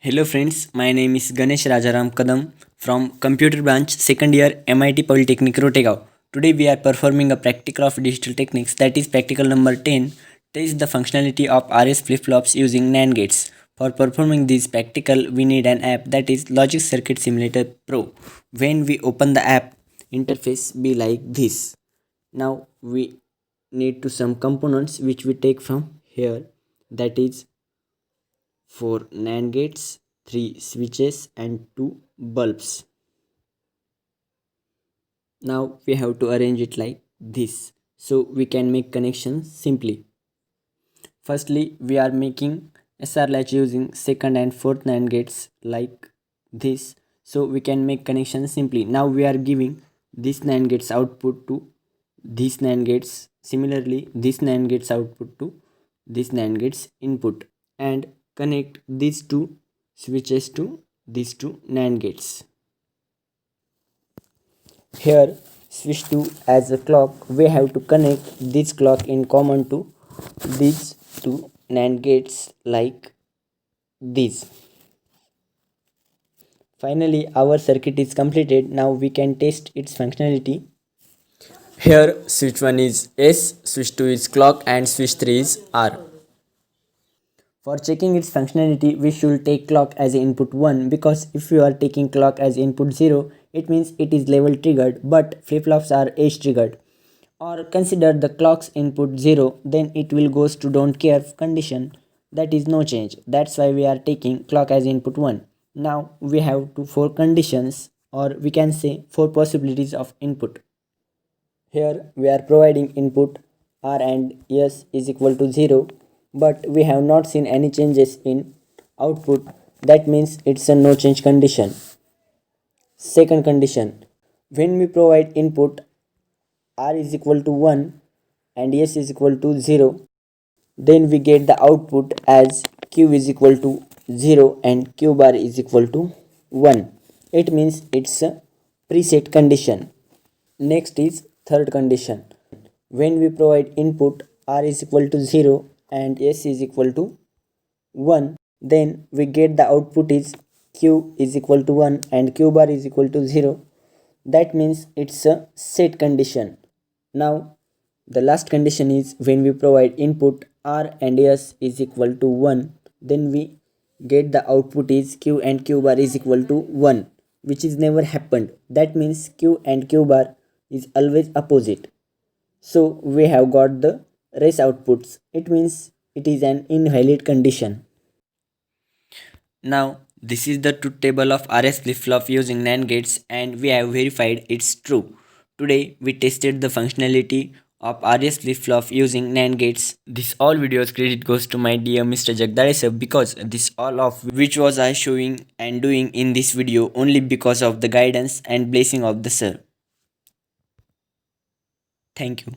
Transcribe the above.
Hello friends, my name is Ganesh Rajaram Kadam from Computer Branch Second Year MIT Polytechnic Rotegao. Today we are performing a practical of digital techniques, that is practical number 10. Test the functionality of RS flip-flops using NAND gates. For performing this practical we need an app, that is Logic Circuit Simulator Pro. When we open the app, interface be like this. Now we need to some components which we take from here, that is 4 NAND gates, 3 switches and 2 bulbs. Now we have to arrange it like this so we can make connections simply. Firstly, we are making SR latch using second and fourth NAND gates like this so we can make connections simply. Now we are giving this NAND gates output to this NAND gates. Similarly, this NAND gates output to this NAND gates input, and connect these two switches to these two NAND gates. Here switch 2 as a clock, we have to connect this clock in common to these two NAND gates like this. Finally, our circuit is completed. Now we can test its functionality. Here switch 1 is S, switch 2 is clock and switch 3 is R. For checking its functionality, we should take clock as input 1, because if you are taking clock as input 0, it means it is level triggered, but flip-flops are edge triggered. Or consider the clock's input 0, then it will goes to don't care condition, that is no change. That's why we are taking clock as input 1. Now we have 4 conditions, or we can say 4 possibilities of input. Here we are providing input R and S is equal to 0, but we have not seen any changes in output, that means it's a no change condition. Second condition, when we provide input R is equal to 1 and S is equal to 0, then we get the output as Q is equal to 0 and Q bar is equal to 1. It means it's a preset condition. Next is third condition. When we provide input R is equal to 0 and S is equal to 1, then we get the output is Q is equal to 1 and Q bar is equal to 0. That means it's a set condition. Now the last condition is when we provide input R and S is equal to 1, then we get the output is Q and Q bar is equal to 1, which is never happened. That means Q and Q bar is always opposite. So we have got the race outputs. It means it is an invalid condition. Now this is the truth table of RS flip-flop using NAND gates, and we have verified it's true. Today we tested the functionality of RS flip-flop using NAND gates. This all videos credit goes to my dear Mr. Jagdale sir, because this all of which was I showing and doing in this video only because of the guidance and blessing of the sir. Thank you.